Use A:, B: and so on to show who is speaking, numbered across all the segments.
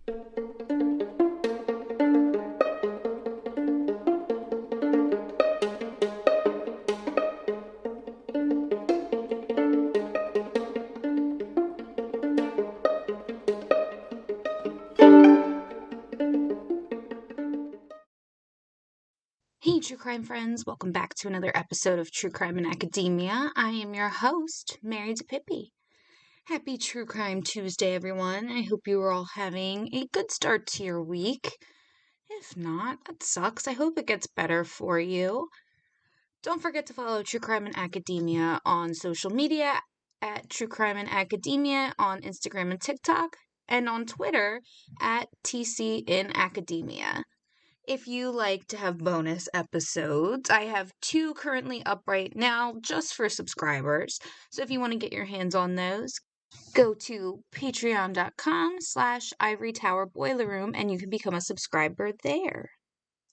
A: Hey, true crime friends, welcome back to another episode of True Crime in Academia. I am your host, Mary DePippi. Happy True Crime Tuesday, everyone. I hope you are all having a good start to your week. If not, that sucks. I hope it gets better for you. Don't forget to follow True Crime in Academia on social media at True Crime in Academia on Instagram and TikTok, and on Twitter at TC in Academia. If you like to have bonus episodes, I have 2 currently up right now just for subscribers. So if you want to get your hands on those, go to patreon.com/Ivory Tower Boiler Room and you can become a subscriber there.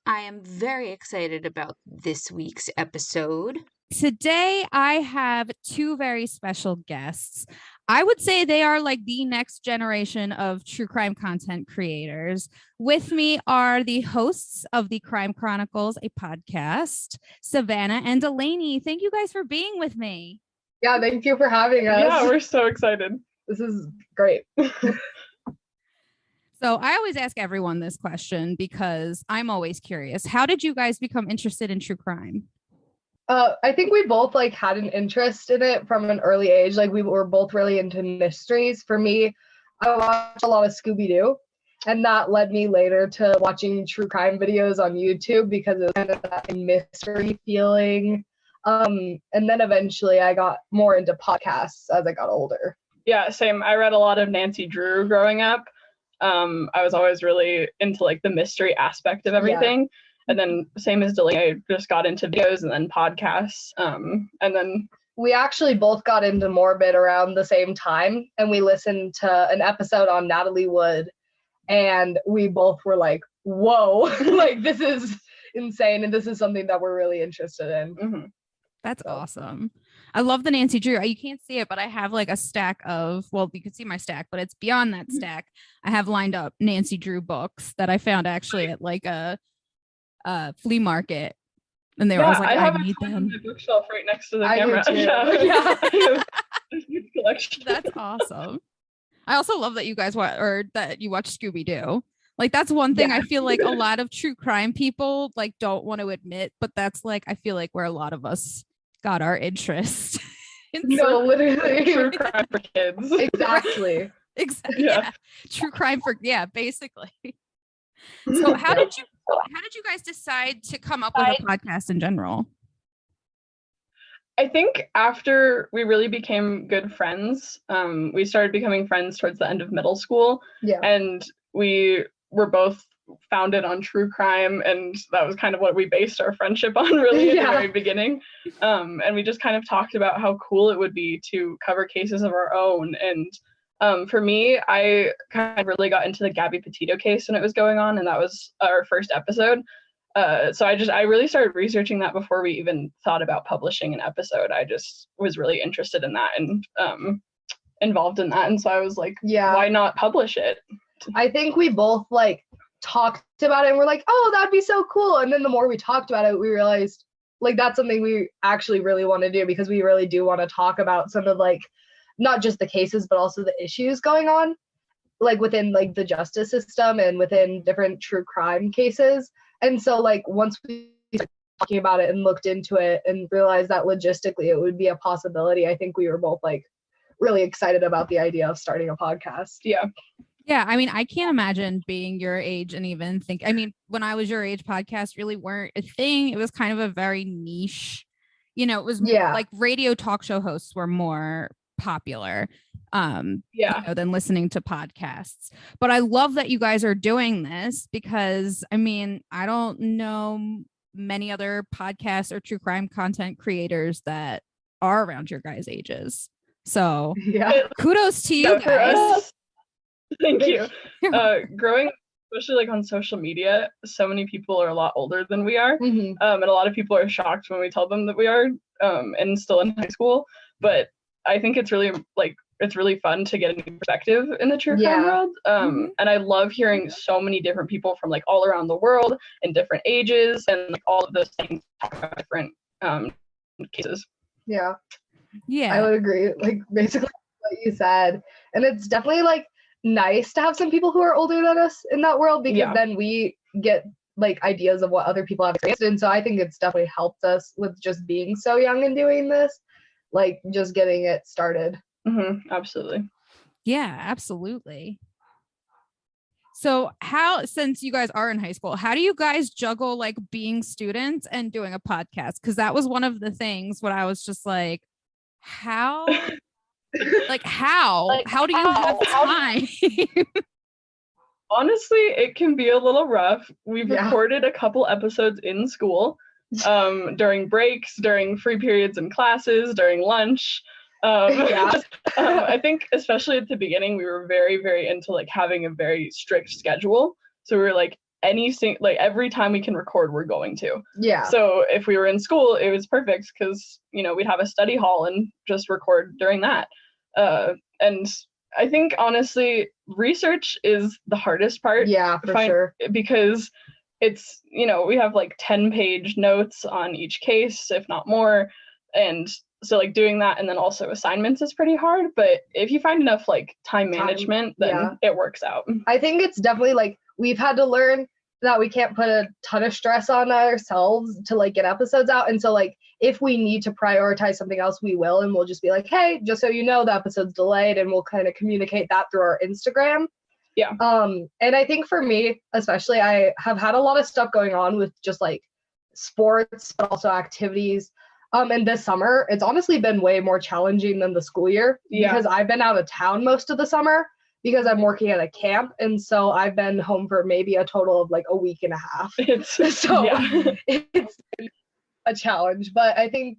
A: I am very excited about this week's episode.
B: Today, I have 2 very special guests. I would say they are like the next generation of true crime content creators. With me are the hosts of the Crime Chronicles, a podcast, Savannah and Delaney. Thank you guys for being with me.
C: Yeah, thank you for having us.
D: Yeah, we're so excited.
C: This is great.
B: So I always ask everyone this question because I'm always curious. How did you guys become interested in true crime?
C: I think we both had an interest in it from an early age. We were both really into mysteries. For me, I watched a lot of Scooby-Doo, and that led me later to watching true crime videos on YouTube because it was kind of that mystery feeling. And then eventually I got more into podcasts as I got older.
D: Yeah, same. I read a lot of Nancy Drew growing up. I was always really into the mystery aspect of everything. Yeah. And then same as Delaney, I just got into videos and then podcasts. And then
C: we actually both got into Morbid around the same time. And we listened to an episode on Natalie Wood. And we both were like, whoa, this is insane. And this is something that we're really interested in.
D: Mm-hmm.
B: That's awesome. I love the Nancy Drew. You can't see it, but I have a stack of, well, you can see my stack, but it's beyond that stack. I have lined up Nancy Drew books that I found actually at a flea market, and they were I
D: have
B: need them
D: on my bookshelf right next to the
C: I
D: camera.
C: Do too.
D: Huge collection.
B: That's awesome. I also love that you guys that you watch Scooby-Doo. That's one thing I feel like a lot of true crime people don't want to admit, but that's I feel like where a lot of us got our interest.
C: No, literally
D: true crime for kids.
C: Exactly.
B: Exactly. Yeah. True crime for basically. So how did you guys decide to come up with a podcast in general?
D: I think after we really became good friends, we started becoming friends towards the end of middle school.
C: Yeah.
D: And we were both founded on true crime, and that was kind of what we based our friendship on really in the very beginning. And we just kind of talked about how cool it would be to cover cases of our own. And for me, I kind of really got into the Gabby Petito case when it was going on, and that was our first episode. So I really started researching that before we even thought about publishing an episode. I just was really interested in that and involved in that. And so I was like, why not publish it?
C: I think we both talked about it and we're like, oh, that'd be so cool. And then the more we talked about it, we realized that's something we actually really want to do, because we really do want to talk about some of not just the cases, but also the issues going on within the justice system and within different true crime cases. And so once we started talking about it and looked into it and realized that logistically it would be a possibility, I think we were both really excited about the idea of starting a podcast.
B: Yeah, I mean, I can't imagine being your age and even think, when I was your age, podcasts really weren't a thing. It was kind of a very niche, it was radio talk show hosts were more popular than listening to podcasts. But I love that you guys are doing this, because I don't know many other podcasts or true crime content creators that are around your guys' ages. So kudos to you guys.
D: Thank you. Growing, especially on social media, so many people are a lot older than we are.
C: Mm-hmm.
D: And a lot of people are shocked when we tell them that we are and still in high school. But I think it's really it's really fun to get a new perspective in the true crime world. And I love hearing so many different people from like all around the world in different ages and like all of those things talk about different cases.
C: Yeah.
B: Yeah.
C: I would agree. Like basically what you said. And it's definitely like nice to have some people who are older than us in that world, because then we get like ideas of what other people have experienced. And so I think it's definitely helped us with just being so young and doing this, like just getting it started.
D: Absolutely.
B: Yeah, absolutely. So how, since you guys are in high school, how do you guys juggle like being students and doing a podcast? Because that was one of the things when I was just like, how do you have time?
D: Honestly, it can be a little rough. We've recorded a couple episodes in school, during breaks, during free periods in classes, during lunch. I think especially at the beginning, we were very, very into like having a very strict schedule. So we were like, every time we can record, we're going to. Yeah. So if we were in school, it was perfect because, you know, we'd have a study hall and just record during that. And I think honestly, research is the hardest part. Yeah, for sure. Because it's, you know, we have like 10-page notes on each case, if not more. And so like doing that and then also assignments is pretty hard. But if you find enough like time management, then it works out.
C: I think it's definitely like we've had to learn that we can't put a ton of stress on ourselves to like get episodes out. And so like if we need to prioritize something else, we will, and we'll just be like, hey, just so you know, the episode's delayed, and we'll kind of communicate that through our Instagram. Yeah. And I think for me, especially, I have had a lot of stuff going on with just like sports, but also activities. And this summer, it's honestly been way more challenging than the school year because I've been out of town most of the summer because I'm working at a camp. And so I've been home for maybe a total of like a week and a half. It's been a challenge, but I think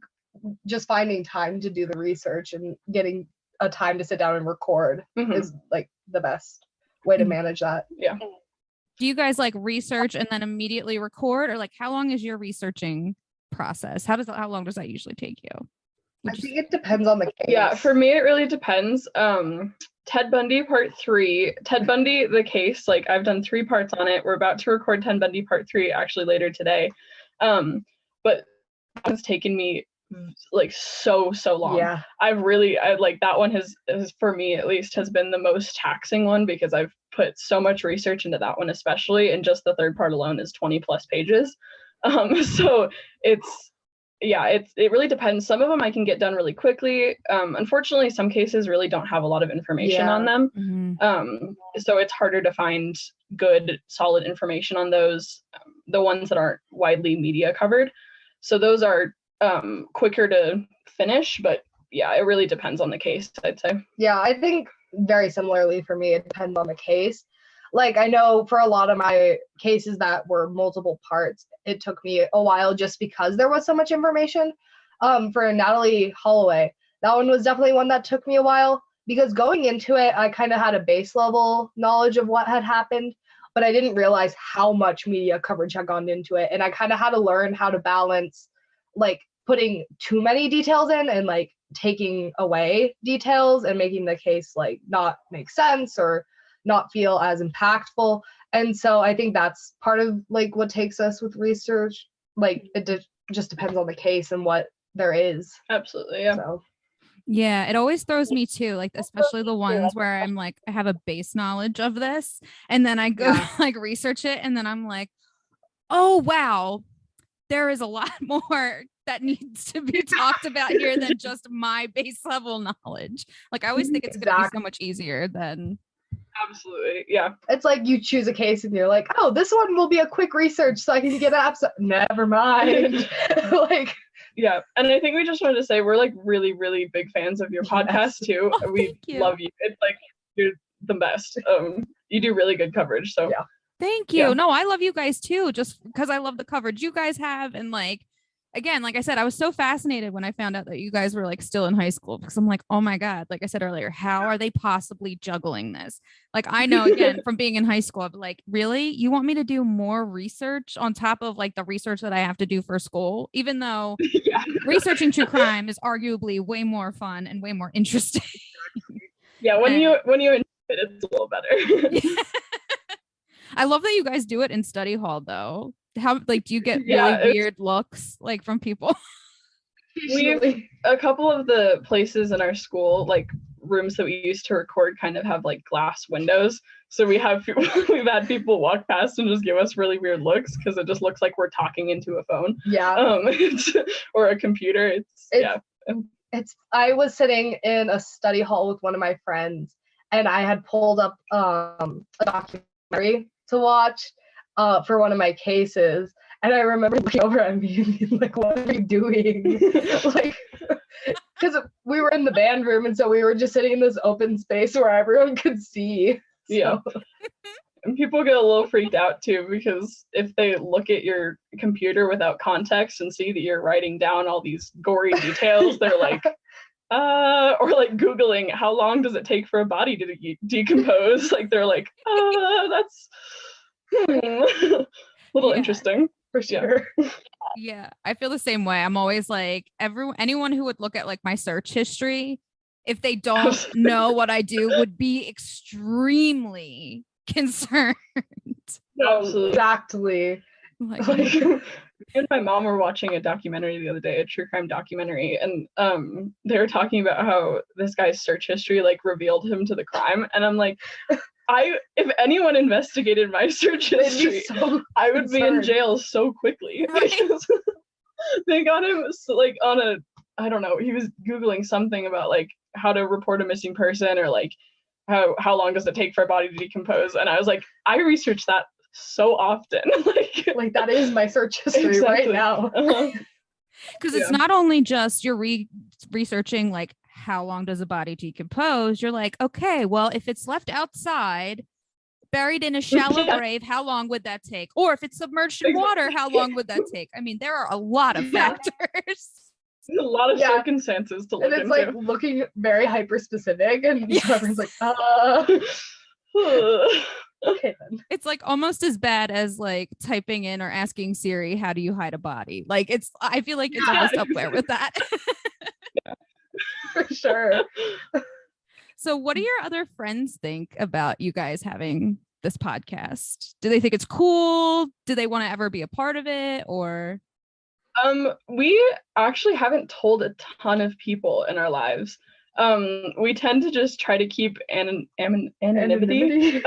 C: just finding time to do the research and getting a time to sit down and record is like the best way to manage that. Yeah.
B: Do you guys like research and then immediately record, or like how long is your researching process? How long does that usually take you?
C: I think it depends on the case.
D: Yeah, for me it really depends. Ted Bundy part 3, Ted Bundy the case, like I've done 3 parts on it. We're about to record Ted Bundy part 3 actually later today. But it's taken me like so long. Yeah. I like that one has for me at least has been the most taxing one because I've put so much research into that one, especially, and just the 3rd part alone is 20 plus pages. So it really depends. Some of them I can get done really quickly. Unfortunately, some cases really don't have a lot of information on them. So it's harder to find good, solid information on those, the ones that aren't widely media covered. So those are quicker to finish, but yeah, it really depends on the case, I'd say.
C: Yeah, I think very similarly for me, it depends on the case. Like I know for a lot of my cases that were multiple parts, it took me a while just because there was so much information. For Natalie Holloway, that one was definitely one that took me a while because going into it, I kind of had a base level knowledge of what had happened, but I didn't realize how much media coverage had gone into it. And I kind of had to learn how to balance like putting too many details in and like taking away details and making the case like not make sense or not feel as impactful. And so I think that's part of like what takes us with research. Like it just depends on the case and what there is.
D: Absolutely. Yeah.
C: So.
B: Yeah, it always throws me too, like especially the ones where I'm like, I have a base knowledge of this and then I go like research it and then I'm like, oh wow, there is a lot more that needs to be talked about here than just my base level knowledge. Like I always think it's going to be so much easier than.
D: Absolutely. Yeah.
C: It's like you choose a case and you're like, oh, this one will be a quick research so I can get apps. Never mind. Like,
D: yeah. And I think we just wanted to say we're like really, really big fans of your podcast too.
B: Oh,
D: we love you. It's like you're the best. You do really good coverage. So
C: yeah.
B: Thank you. Yeah. No, I love you guys too, just because I love the coverage you guys have. And like, again, like I said, I was so fascinated when I found out that you guys were like still in high school because I'm like, oh my God, like I said earlier, how are they possibly juggling this? Like, I know again from being in high school, I'm like, really? You want me to do more research on top of like the research that I have to do for school, even though researching true crime is arguably way more fun and way more interesting.
D: Yeah, when you enjoy it, it's a little better.
B: I love that you guys do it in study hall though. How do you get really weird looks from people?
D: A couple of the places in our school, rooms that we used to record, kind of have glass windows. So we've had people walk past and just give us really weird looks because it just looks like we're talking into a phone.
C: Yeah.
D: Or a computer.
C: I was sitting in a study hall with one of my friends, and I had pulled up a documentary to watch for one of my cases. And I remember looking over at me and being like, what are you doing? Because we were in the band room, and so we were just sitting in this open space where everyone could see. So.
D: Yeah. And people get a little freaked out too, because if they look at your computer without context and see that you're writing down all these gory details, they're like, or Googling, how long does it take for a body to decompose? They're like, that's a little interesting.
C: For sure.
B: Yeah, I feel the same way. I'm always anyone who would look at my search history, if they don't know what I do, would be extremely concerned.
D: Absolutely.
C: Exactly.
D: Me and my mom were watching a documentary the other day, a true crime documentary, and they were talking about how this guy's search history revealed him to the crime, and I'm like, if anyone investigated my search history, I would be in jail so quickly.
B: Right.
D: They got him on a, I don't know, he was Googling something about how to report a missing person, or how long does it take for a body to decompose, and I was like, I research that so often.
C: That is my search history right now.
B: Because it's not only just you're researching how long does a body decompose, you're like, okay, well, if it's left outside buried in a shallow grave, how long would that take? Or if it's submerged in water, how long would that take? I mean, there are a lot of factors.
D: There's a lot of circumstances to look into.
C: And it's looking very hyper specific, and everyone's like, okay then.
B: It's almost as bad as typing in or asking Siri, how do you hide a body? I feel like it's almost up there with that.
C: Yeah. For sure.
B: So what do your other friends think about you guys having this podcast? Do they think it's cool? Do they want to ever be a part of it? Or
D: we actually haven't told a ton of people in our lives. We tend to just try to keep anonymity.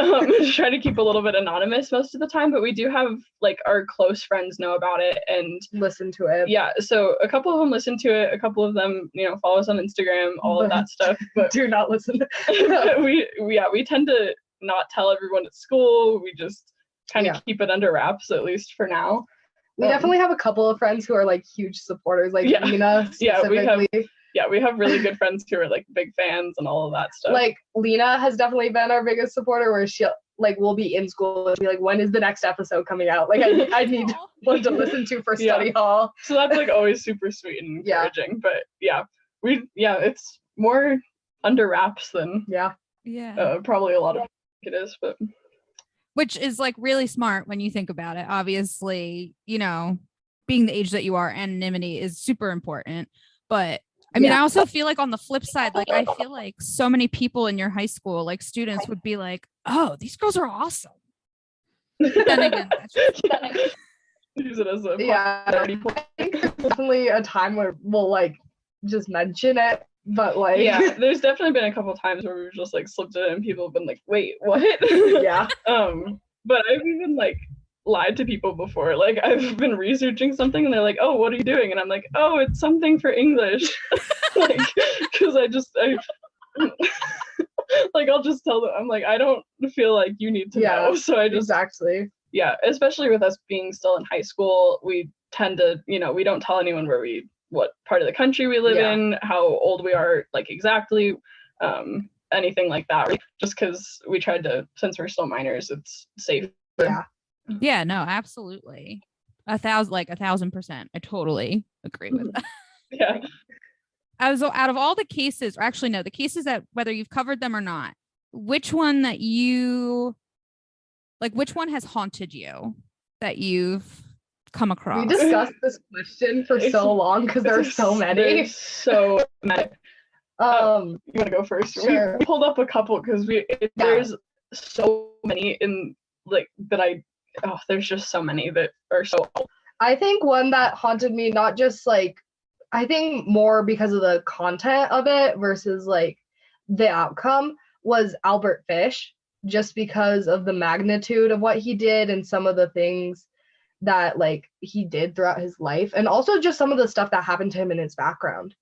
D: Try to keep a little bit anonymous most of the time, but we do have our close friends know about it and
C: listen to it.
D: Yeah, so a couple of them listen to it. A couple of them, follow us on Instagram, all of that stuff. But
C: do not listen.
D: We tend to not tell everyone at school. We just kind of keep it under wraps, at least for now.
C: We definitely have a couple of friends who are huge supporters, Lena specifically.
D: We have really good friends who are big fans and all of that stuff.
C: Lena has definitely been our biggest supporter, where she'll we'll be in school and be like, when is the next episode coming out? I need one to listen to for study hall.
D: So that's always super sweet and encouraging. But it's more under wraps than probably a lot of it is, but
B: which is really smart when you think about it. Obviously, being the age that you are, anonymity is super important. But I mean, I also feel on the flip side, I feel so many people in your high school, students would be like, oh, these girls are awesome. Then again,
D: use it as a
C: I think there's definitely a time where we'll just mention it, but
D: there's definitely been a couple times where we've just slipped it in and people have been like, wait, what?
C: Yeah.
D: But I've even lied to people before. I've been researching something and they're like, oh, what are you doing? And I'm like, oh, it's something for English. Because I'll just tell them, I'm like, I don't feel like you need to know. So I just
C: exactly.
D: Yeah, especially with us being still in high school, we tend to, we don't tell anyone what part of the country we live in, how old we are, exactly, anything like that. Just because we tried to, since we're still minors, it's safe.
B: Yeah, no, absolutely. 1,000%. I totally agree with that.
D: Yeah.
B: Out of all the cases, or actually no, the cases that whether you've covered them or not, which one has haunted you that you've come across?
C: We discussed this question for so long because there are so many.
D: So many.
C: Um,
D: You want to go first?
C: Sure.
D: We pulled up a couple because there's so many in like that there's just so many that are so old.
C: I think one that haunted me, not just like, I think more because of the content of it versus like the outcome, was Albert Fish, just because of the magnitude of what he did and some of the things that like he did throughout his life, and also just some of the stuff that happened to him in his background.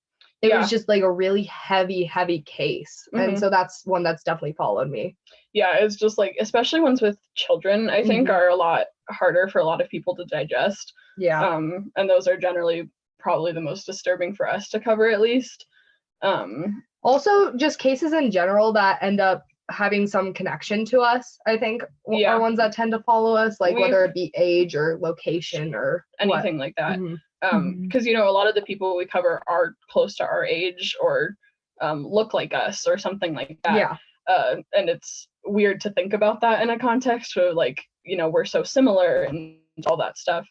C: It was just like a really heavy case. And so that's one that's definitely followed me.
D: Yeah, it's just like, especially ones with children, I think are a lot harder for a lot of people to digest.
C: Yeah.
D: And those are generally probably the most disturbing for us to cover, at least.
C: Also, just cases in general that end up having some connection to us, I think, are ones that tend to follow us, like whether it be age or location or
D: anything like that. Because a lot of the people we cover are close to our age or look like us or something like that.
C: Yeah.
D: And it's weird to think about that in a context where like, we're so similar and all that stuff.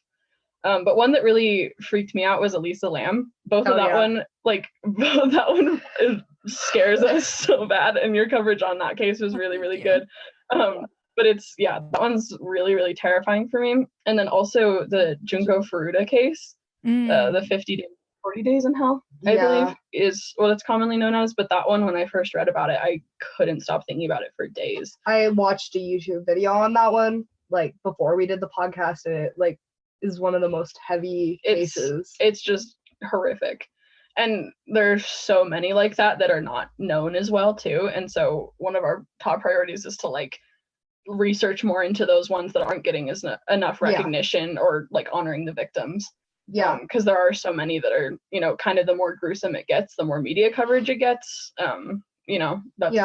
D: But one that really freaked me out was Elisa Lam. Both of that one, like that one scares us so bad, and your coverage on that case was really, really good. But that one's really, really terrifying for me. And then also the Junko Furuta case, the 40 days in hell, I believe is what it's commonly known as. But that one, when I first read about it, I couldn't stop thinking about it for days.
C: I watched a YouTube video on that one, like before we did the podcast, and it like is one of the most heavy cases.
D: It's just horrific. And there's so many like that are not known as well too. And so one of our top priorities is to like research more into those ones that aren't getting enough recognition or like honoring the victims.
C: Yeah.
D: Because there are so many that are, kind of the more gruesome it gets, the more media coverage it gets. That's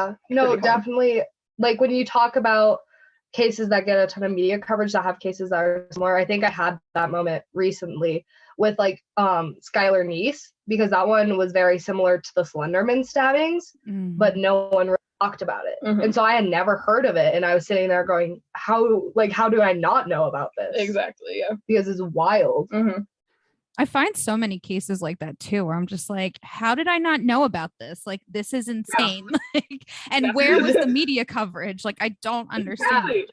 C: definitely. Like when you talk about cases that get a ton of media coverage that have cases that are similar, I think I had that moment recently with like Skylar Neese, because that one was very similar to the Slenderman stabbings, but no one really talked about it. And so I had never heard of it, and I was sitting there going, how do I not know about this?
D: Exactly. Yeah,
C: because it's wild.
B: I find so many cases like that too, where I'm just like, how did I not know about this? Like, this is insane. And where was the media coverage? Like, I don't understand.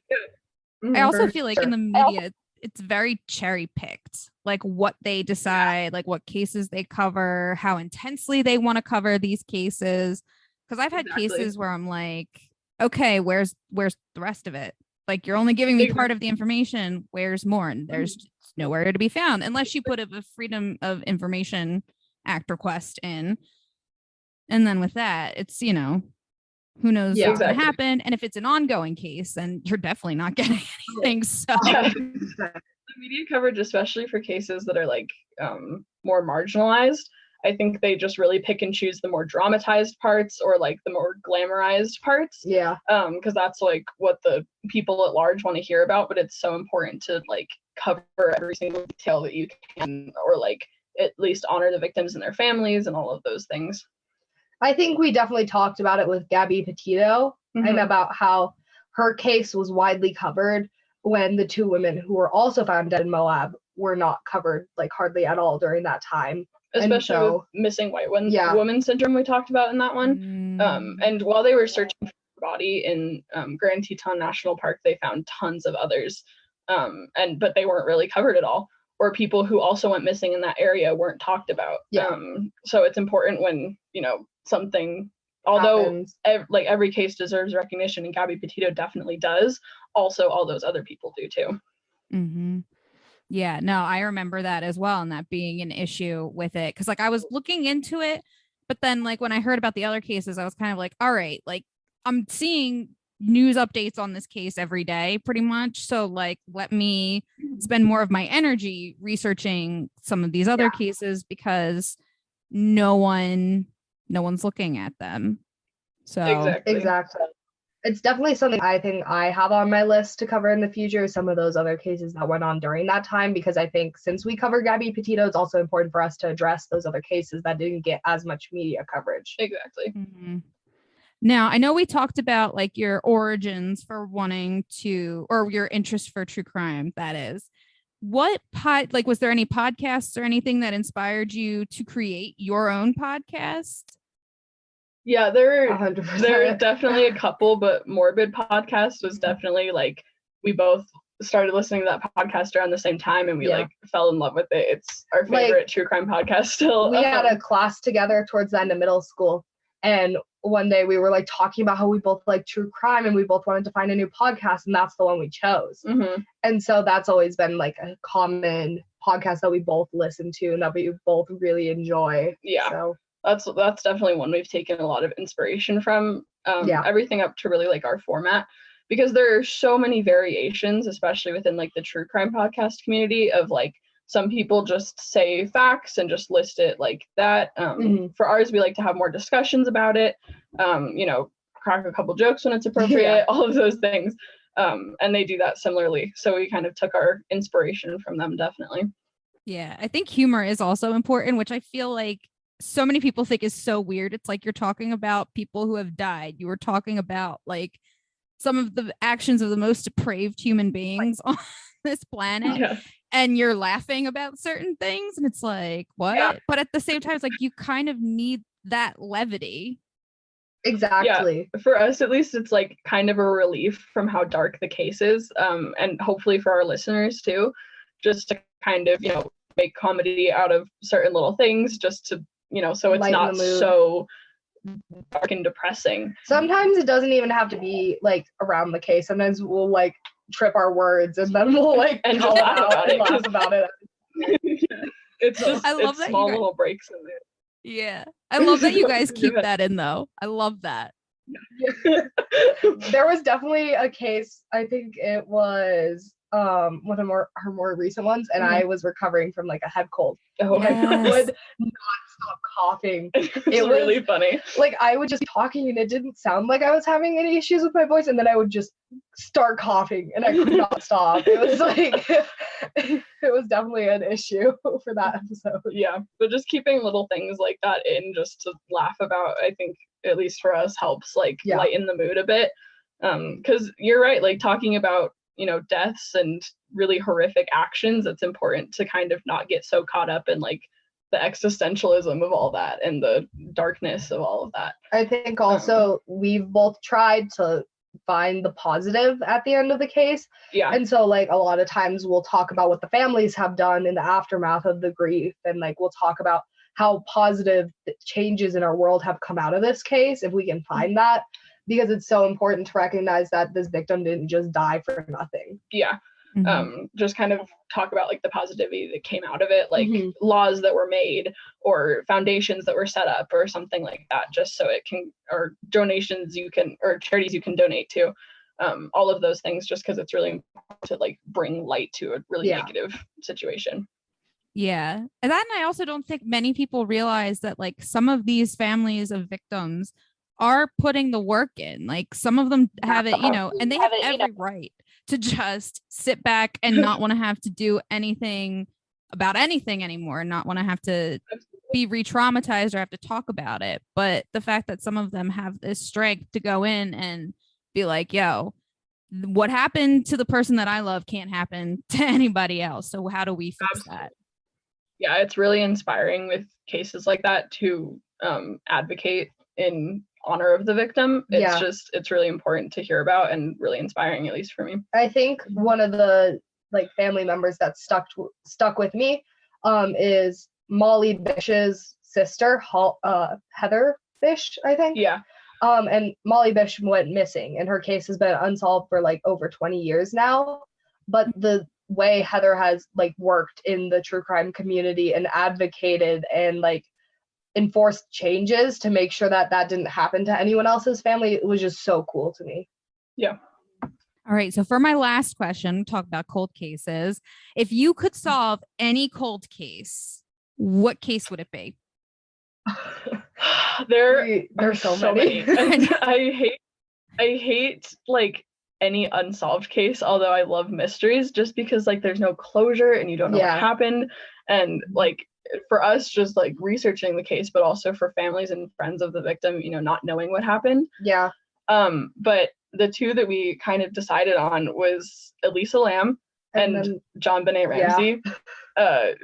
B: I also feel like in the media, it's very cherry picked, like what they decide, like what cases they cover, how intensely they want to cover these cases. Because I've had cases where I'm like, okay, where's the rest of it? Like, you're only giving me part of the information. Where's more? And there's nowhere to be found unless you put a Freedom of Information Act request in. And then with that, it's, who knows what's going to happen. And if it's an ongoing case, then you're definitely not getting anything. So
D: the media coverage, especially for cases that are like more marginalized, I think they just really pick and choose the more dramatized parts or like the more glamorized parts.
C: Yeah.
D: Because that's like what the people at large want to hear about, but it's so important to like cover every single detail that you can, or like at least honor the victims and their families and all of those things.
C: I think we definitely talked about it with Gabby Petito and about how her case was widely covered when the two women who were also found dead in Moab were not covered like hardly at all during that time.
D: Especially with missing white woman syndrome we talked about in that one. And while they were searching for her body in Grand Teton National Park, they found tons of others. But they weren't really covered at all. Or people who also went missing in that area weren't talked about. So it's important when, something, although every case deserves recognition, and Gabby Petito definitely does, also all those other people do too.
B: Yeah, no, I remember that as well, and that being an issue with it. Because like I was looking into it, but then like when I heard about the other cases, I was kind of like, all right, like I'm seeing news updates on this case every day pretty much. So like, let me spend more of my energy researching some of these other cases, because no one's looking at them. So
C: exactly. It's definitely something I think I have on my list to cover in the future, some of those other cases that went on during that time, because I think since we covered Gabby Petito, it's also important for us to address those other cases that didn't get as much media coverage.
D: Exactly.
B: Now, I know we talked about like your origins for wanting to, or your interest for true crime, that is. What was there any podcasts or anything that inspired you to create your own podcast?
D: Yeah, there
C: 100%.
D: are definitely a couple, but Morbid Podcast was definitely like, we both started listening to that podcast around the same time, and we like fell in love with it. It's our favorite true crime podcast still.
C: We had a class together towards the end of middle school, and one day we were like talking about how we both like true crime and we both wanted to find a new podcast, and that's the one we chose. And so that's always been like a common podcast that we both listen to and that we both really enjoy. So
D: that's definitely one we've taken a lot of inspiration from. Everything up to really like our format, because there are so many variations, especially within like the true crime podcast community, of like, some people just say facts and just list it like that. For ours, we like to have more discussions about it, crack a couple jokes when it's appropriate, all of those things. And they do that similarly. So we kind of took our inspiration from them, definitely.
B: Yeah, I think humor is also important, which I feel like so many people think is so weird. It's like you're talking about people who have died. You were talking about like some of the actions of the most depraved human beings on this planet, and you're laughing about certain things, and it's like, what? But at the same time, it's like you kind of need that levity.
C: Exactly.
D: For us, at least, it's like kind of a relief from how dark the case is, and hopefully for our listeners too, just to kind of make comedy out of certain little things, just to so it's not so dark and depressing.
C: Sometimes it doesn't even have to be like around the case. Sometimes we'll like trip our words and then we'll like
D: and just laugh
C: about it.
D: It's just, I love it's that small little breaks in there.
B: Yeah, I love that you guys keep that in though. I love that.
C: There was definitely a case, I think it was one of her more recent ones, and I was recovering from like a head cold. I would not stop coughing.
D: It was really funny.
C: Like I would just be talking and it didn't sound like I was having any issues with my voice, and then I would just start coughing and I could not stop. It was like it was definitely an issue for that episode.
D: Yeah, but just keeping little things like that in just to laugh about, I think, at least for us, helps like lighten the mood a bit. Because you're right, like talking about deaths and really horrific actions, it's important to kind of not get so caught up in like the existentialism of all that and the darkness of all of that.
C: I think also we've both tried to find the positive at the end of the case. And so like a lot of times we'll talk about what the families have done in the aftermath of the grief, and like we'll talk about how positive changes in our world have come out of this case, if we can find that. Because it's so important to recognize that this victim didn't just die for nothing.
D: Just kind of talk about like the positivity that came out of it, like laws that were made or foundations that were set up or something like that, just so it can, or donations you can, or charities you can donate to, all of those things, just because it's really important to like bring light to a really negative situation.
B: And then I also don't think many people realize that like some of these families of victims are putting the work in. Like some of them have it, and they have every right to just sit back and not want to have to do anything about anything anymore, and not want to have to be re-traumatized or have to talk about it. But the fact that some of them have this strength to go in and be like, yo, what happened to the person that I love can't happen to anybody else. So how do we fix that?
D: Yeah, it's really inspiring with cases like that to advocate in honor of the victim. It's really important to hear about and really inspiring, at least for me.
C: I think one of the like family members that stuck with me is Molly Bish's sister, Heather Bish, I think. And Molly Bish went missing, and her case has been unsolved for like over 20 years now. But the way Heather has like worked in the true crime community and advocated and like enforced changes to make sure that didn't happen to anyone else's family, it was just so cool to me.
B: All right, so for my last question, talk about cold cases. If you could solve any cold case, what case would it be?
D: There's so many. I hate like any unsolved case, although I love mysteries, just because like there's no closure and you don't know what happened. And like for us, just like researching the case, but also for families and friends of the victim, not knowing what happened. But the two that we kind of decided on was Elisa Lam and John Benet Ramsey.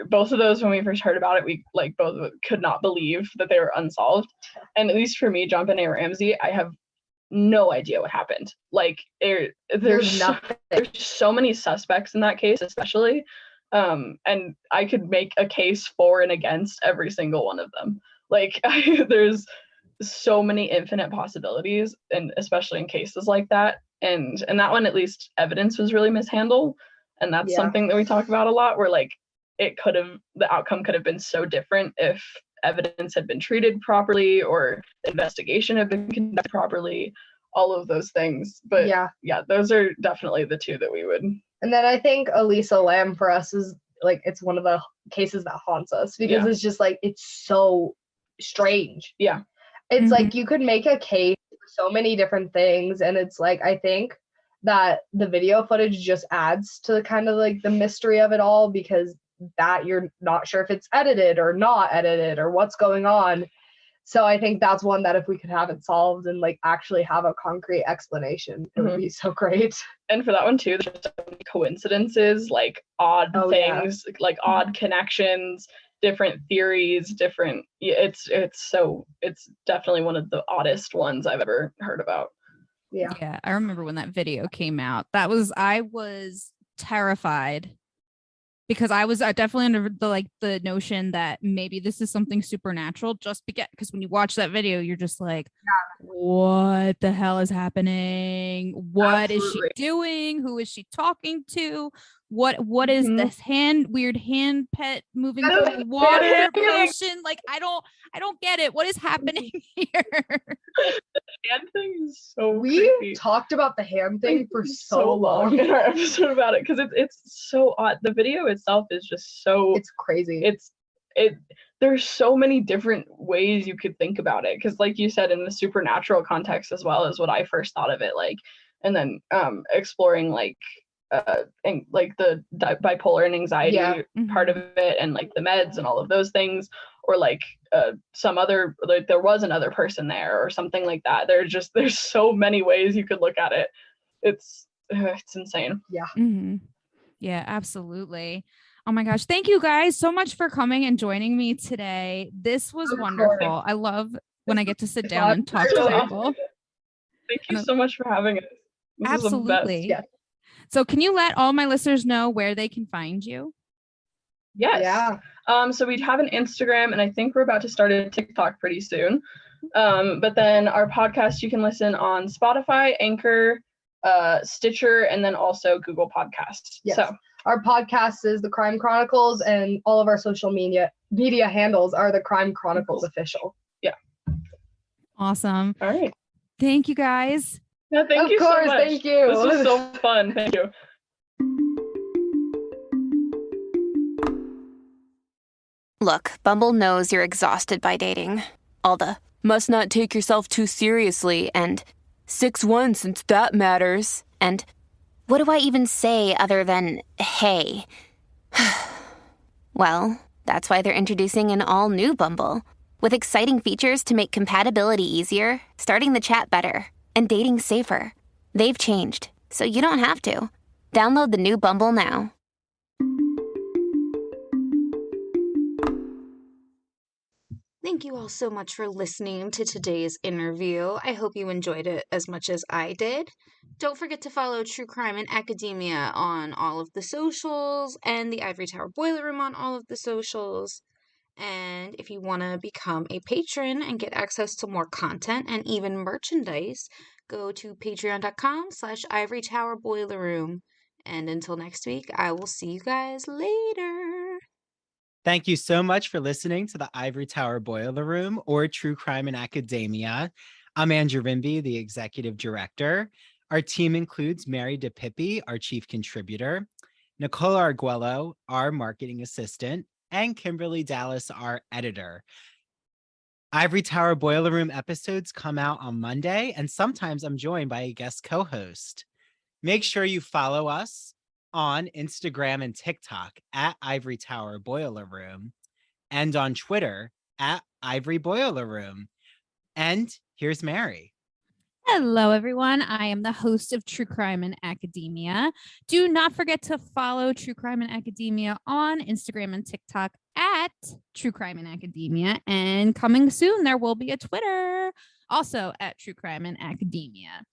D: both of those, when we first heard about it, we like both could not believe that they were unsolved. And at least for me, John Benet Ramsey, I have no idea what happened. Like there's so many suspects in that case, especially. And I could make a case for and against every single one of them. Like there's so many infinite possibilities, and especially in cases like that. And that one, at least evidence was really mishandled. And that's something that we talk about a lot, where like the outcome could have been so different if evidence had been treated properly or investigation had been conducted properly, all of those things. But yeah, those are definitely the two that we would.
C: And then I think Elisa Lam for us is like, it's one of the cases that haunts us because it's just like, it's so strange.
D: Yeah.
C: It's like you could make a case for so many different things. And it's like, I think that the video footage just adds to kind of like the mystery of it all, because that you're not sure if it's edited or not edited or what's going on. So I think that's one that if we could have it solved and like actually have a concrete explanation, it would be so great.
D: And for that one too, there's so many coincidences, like odd things, like odd connections, different theories, it's definitely one of the oddest ones I've ever heard about.
B: Yeah, I remember when that video came out. I was terrified, because I was definitely under the notion that maybe this is something supernatural, just because when you watch that video, you're just like, what the hell is happening? What is she doing? Who is she talking to? What is this weird hand pet moving through the water motion? Like, I don't get it. What is happening here?
D: The hand thing is so
C: we
D: creepy.
C: Talked about the hand thing for so long
D: in our episode about it, because it's so odd. The video itself is just so,
C: it's crazy.
D: There's so many different ways you could think about it, because like you said, in the supernatural context as well as what I first thought of it like, and then exploring like and like the bipolar and anxiety part of it, and like the meds and all of those things, or like some other, like there was another person there or something like that. There's so many ways you could look at it. It's insane.
B: Yeah, absolutely. Oh my gosh, thank you guys so much for coming and joining me today. This was wonderful. I love when I get to sit down and talk to people.
D: Thank you so much for having us. This
B: absolutely.
D: Is
B: So can you let all my listeners know where they can find you?
D: Yes. Yeah. So we have an Instagram, and I think we're about to start a TikTok pretty soon. But then our podcast, you can listen on Spotify, Anchor, Stitcher, and then also Google Podcasts.
C: Yes.
D: So
C: our podcast is the Crime Chronicles, and all of our social media handles are the Crime Chronicles official.
D: Yeah.
B: Awesome.
D: All right.
B: Thank you guys.
D: No, thank you so much. Of course,
C: thank you.
D: This was so fun. Thank you.
E: Look, Bumble knows you're exhausted by dating. All the must not take yourself too seriously and 6'1" since that matters. And what do I even say other than hey? Well, that's why they're introducing an all-new Bumble with exciting features to make compatibility easier, starting the chat better, and dating safer. They've changed, so you don't have to. Download the new Bumble now.
A: Thank you all so much for listening to today's interview. I hope you enjoyed it as much as I did. Don't forget to follow True Crime and Academia on all of the socials, and the Ivory Tower Boiler Room on all of the socials. And if you want to become a patron and get access to more content and even merchandise, go to patreon.com/Ivory Tower Boiler Room. And until next week, I will see you guys later.
F: Thank you so much for listening to the Ivory Tower Boiler Room, or True Crime and Academia. I'm Andrew Rimby, the executive director. Our team includes Mary DePippi, our chief contributor, Nicole Arguello, our marketing assistant, and Kimberly Dallas, our editor. Ivory Tower Boiler Room episodes come out on Monday, and sometimes I'm joined by a guest co-host. Make sure you follow us on Instagram and TikTok at Ivory Tower Boiler Room, and on Twitter at Ivory Boiler Room. And here's Mary.
B: Hello, everyone. I am the host of True Crime and Academia. Do not forget to follow True Crime and Academia on Instagram and TikTok at True Crime and Academia. And coming soon, there will be a Twitter also at True Crime and Academia.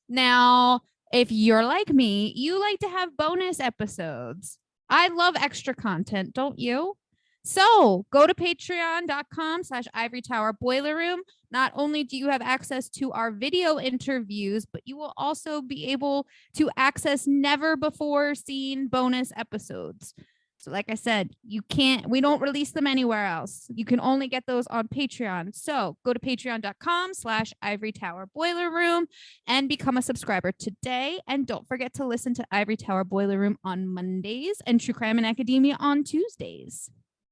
B: Now, if you're like me, you like to have bonus episodes. I love extra content, don't you? So go to patreon.com/Ivory Tower Boiler Room. Not only do you have access to our video interviews, but you will also be able to access never before seen bonus episodes. So like I said, we don't release them anywhere else. You can only get those on Patreon. So go to patreon.com/Ivory Tower Boiler Room and become a subscriber today. And don't forget to listen to Ivory Tower Boiler Room on Mondays and True Crime and Academia on Tuesdays.